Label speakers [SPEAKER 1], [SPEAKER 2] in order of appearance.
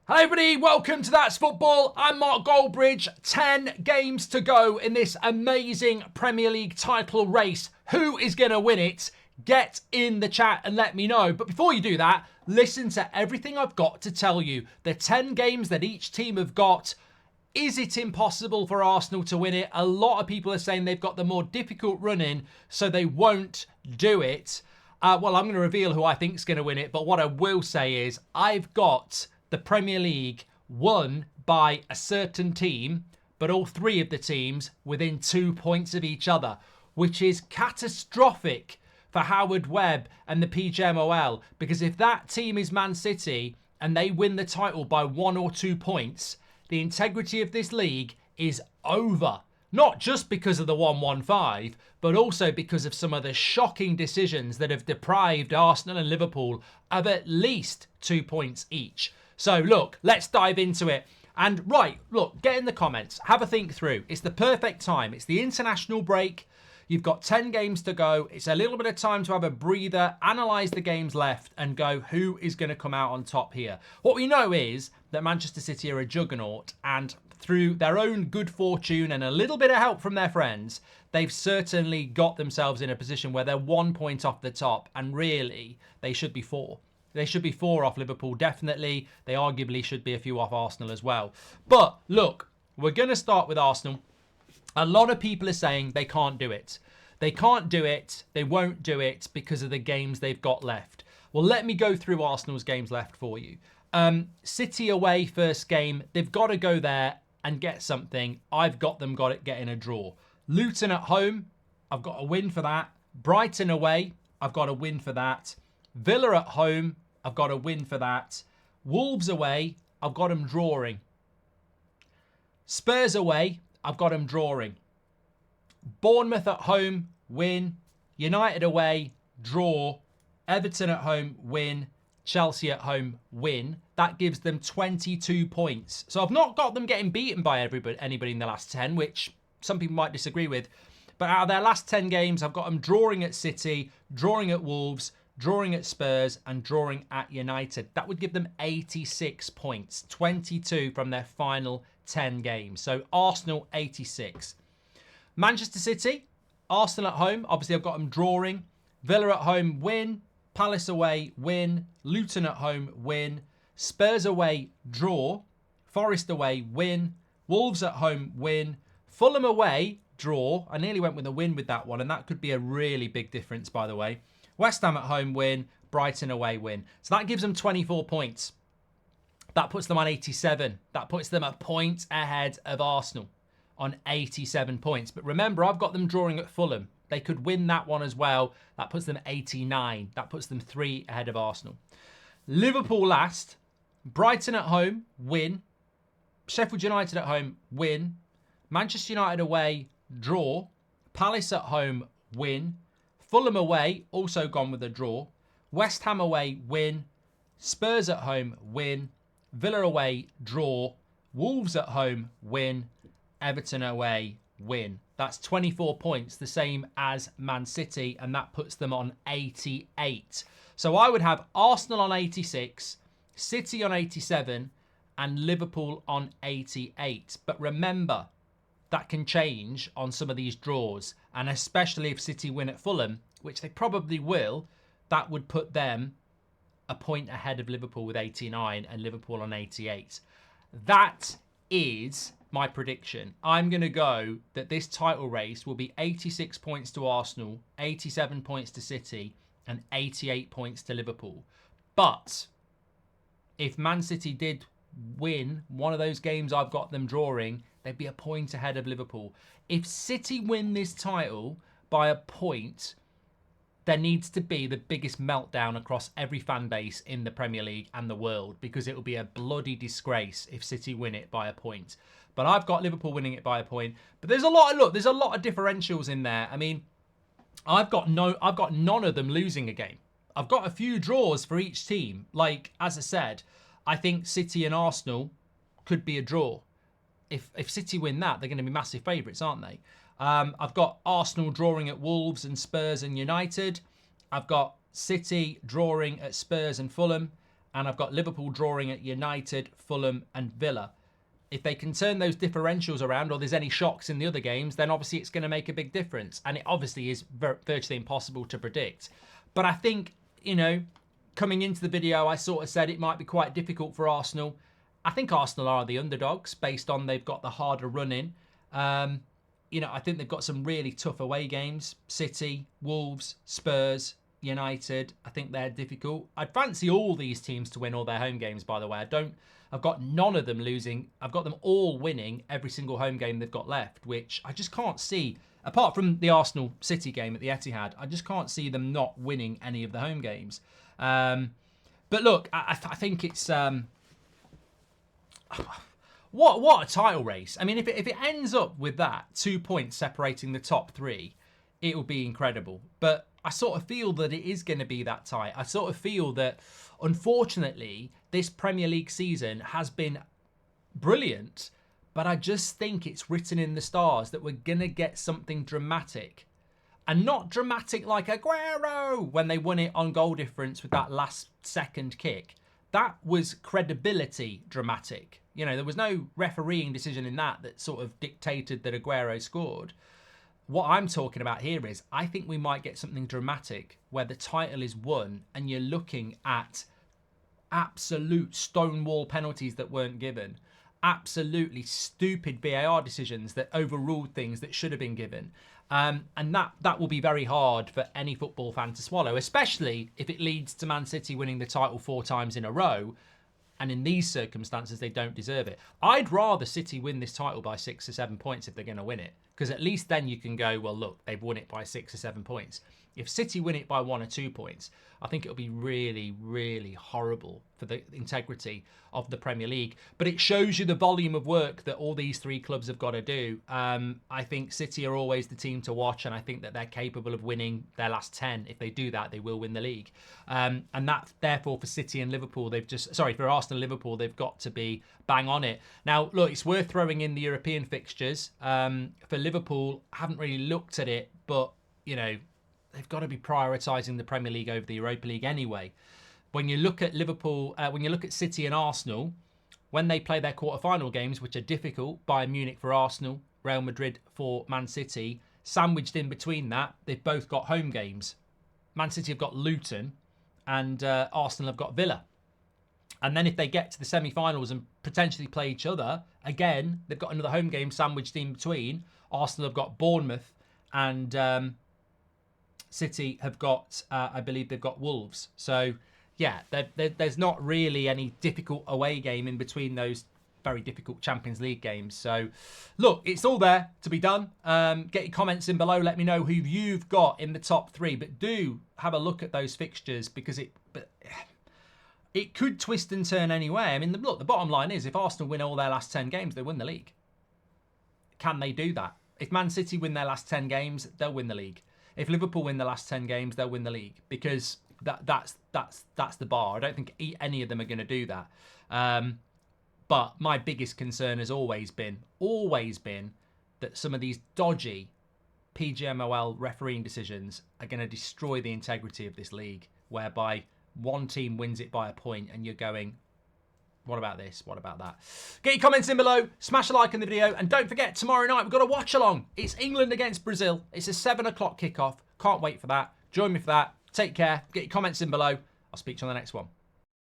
[SPEAKER 1] Hello everybody, welcome to That's Football. I'm Mark Goldbridge. 10 games to go in this amazing Premier League title race. Who is going to win it? Get in the chat and let me know. But before you do that, listen to everything I've got to tell you. The 10 games that each team have got. Is it impossible for Arsenal to win it? A lot of people are saying they've got the more difficult run in, so they won't do it. Well, I'm going to reveal who I think is going to win it. But what I will say is I've got the Premier League won by a certain team, but all three of the teams within 2 points of each other, which is catastrophic for Howard Webb and the PGMOL, because if that team is Man City and they win the title by 1 or 2 points, the integrity of this league is over. Not just because of the 1-1-5, but also because of some of the shocking decisions that have deprived Arsenal and Liverpool of at least 2 points each. So look, let's dive into it. And right, look, get in the comments, have a think through. It's the perfect time. It's the international break. You've got 10 games to go. It's a little bit of time to have a breather, analyse the games left and go, who is going to come out on top here? What we know is that Manchester City are a juggernaut, and through their own good fortune and a little bit of help from their friends, they've certainly got themselves in a position where they're 1 point off the top, and really they should be 4. They should be 4 off Liverpool, definitely. They arguably should be a few off Arsenal as well. But look, we're going to start with Arsenal. A lot of people are saying they can't do it. They can't do it. They won't do it because of the games they've got left. Well, let me go through Arsenal's games left for you. City away, first game. They've got to go there and get something. I've got them getting a draw. Luton at home. I've got a win for that. Brighton away. I've got a win for that. Villa at home. I've got a win for that. Wolves away. I've got them drawing. Spurs away. I've got them drawing. Bournemouth at home, win. United away, draw. Everton at home, win. Chelsea at home, win. That gives them 22 points. So I've not got them getting beaten by anybody in the last 10, which some people might disagree with. But out of their last 10 games, I've got them drawing at City, drawing at Wolves, drawing at Spurs, and drawing at United. That would give them 86 points, 22 from their final 10 games. So Arsenal, 86. Manchester City, Arsenal at home. Obviously, I've got them drawing. Villa at home, win. Palace away, win. Luton at home, win. Spurs away, draw. Forest away, win. Wolves at home, win. Fulham away, draw. I nearly went with a win with that one, and that could be a really big difference, by the way. West Ham at home, win. Brighton away, win. So that gives them 24 points. That puts them on 87. That puts them a point ahead of Arsenal on 87 points. But remember, I've got them drawing at Fulham. They could win that one as well. That puts them 89. That puts them 3 ahead of Arsenal. Liverpool last. Brighton at home, win. Sheffield United at home, win. Manchester United away, draw. Palace at home, win. Fulham away, also gone with a draw. West Ham away, win. Spurs at home, win. Villa away, draw. Wolves at home, win. Everton away, win. That's 24 points, the same as Man City, and that puts them on 88. So I would have Arsenal on 86, City on 87, and Liverpool on 88. But remember, that can change on some of these draws, and especially if City win at Fulham, which they probably will, that would put them a point ahead of Liverpool with 89 and Liverpool on 88. That is my prediction. I'm going to go that this title race will be 86 points to Arsenal, 87 points to City, and 88 points to Liverpool. But if Man City did win one of those games I've got them drawing, they'd be a point ahead of Liverpool. If City win this title by a point, there needs to be the biggest meltdown across every fan base in the Premier League and the world, because it will be a bloody disgrace if City win it by a point. But I've got Liverpool winning it by a point. But there's a lot of differentials in there. I mean, I've got none of them losing a game. I've got a few draws for each team. Like, as I said, I think City and Arsenal could be a draw. If City win that, they're going to be massive favourites, aren't they? I've got Arsenal drawing at Wolves and Spurs and United. I've got City drawing at Spurs and Fulham. and I've got Liverpool drawing at United, Fulham and Villa. If they can turn those differentials around, or there's any shocks in the other games, then obviously it's going to make a big difference. And it obviously is virtually impossible to predict. But I think, you know, coming into the video, I sort of said it might be quite difficult for Arsenal. I think Arsenal are the underdogs based on they've got the harder run in. You know, I think they've got some really tough away games. City, Wolves, Spurs, United. I think they're difficult. I'd fancy all these teams to win all their home games, by the way. I've got none of them losing. I've got them all winning every single home game they've got left, which I just can't see. Apart from the Arsenal City game at the Etihad, I just can't see them not winning any of the home games. But look, I think it's what a title race. I mean, if it ends up with that 2 points separating the top three, it will be incredible. But I sort of feel that it is going to be that tight. I sort of feel that, unfortunately, this Premier League season has been brilliant, but I just think it's written in the stars that we're going to get something dramatic. And not dramatic like Aguero when they won it on goal difference with that last second kick. That was credibility dramatic. You know, there was no refereeing decision in that sort of dictated that Aguero scored. What I'm talking about here is I think we might get something dramatic where the title is won and you're looking at absolute stonewall penalties that weren't given, absolutely stupid VAR decisions that overruled things that should have been given. And that will be very hard for any football fan to swallow, especially if it leads to Man City winning the title 4 times in a row. And in these circumstances, they don't deserve it. I'd rather City win this title by 6 or 7 points if they're going to win it. Because at least then you can go, well, look, they've won it by 6 or 7 points. If City win it by 1 or 2 points, I think it'll be really, really horrible for the integrity of the Premier League. But it shows you the volume of work that all these 3 clubs have got to do. I think City are always the team to watch, and I think that they're capable of winning their last 10. If they do that, they will win the league. And that, therefore, for City and Liverpool, for Arsenal and Liverpool, they've got to be bang on it. Now, look, it's worth throwing in the European fixtures. For Liverpool, I haven't really looked at it, but, you know, they've got to be prioritising the Premier League over the Europa League anyway. When you look at Liverpool, when you look at City and Arsenal, when they play their quarter-final games, which are difficult, Bayern Munich for Arsenal, Real Madrid for Man City, sandwiched in between that, they've both got home games. Man City have got Luton and Arsenal have got Villa. And then if they get to the semi-finals and potentially play each other, again, they've got another home game sandwiched in between. Arsenal have got Bournemouth and City have got, I believe they've got Wolves. So, yeah, there's not really any difficult away game in between those very difficult Champions League games. So, look, it's all there to be done. Get your comments in below. Let me know who you've got in the top 3. But do have a look at those fixtures because it could twist and turn anyway. I mean, look, the bottom line is if Arsenal win all their last 10 games, they win the league. Can they do that? If Man City win their last 10 games, they'll win the league. If Liverpool win the last 10 games, they'll win the league because that's the bar. I don't think any of them are going to do that. But my biggest concern has always been that some of these dodgy PGMOL refereeing decisions are going to destroy the integrity of this league, whereby one team wins it by a point and you're going, what about this? What about that? Get your comments in below. Smash a like on the video. And don't forget, tomorrow night, we've got a watch along. It's England against Brazil. It's a 7 o'clock kickoff. Can't wait for that. Join me for that. Take care. Get your comments in below. I'll speak to you on the next one.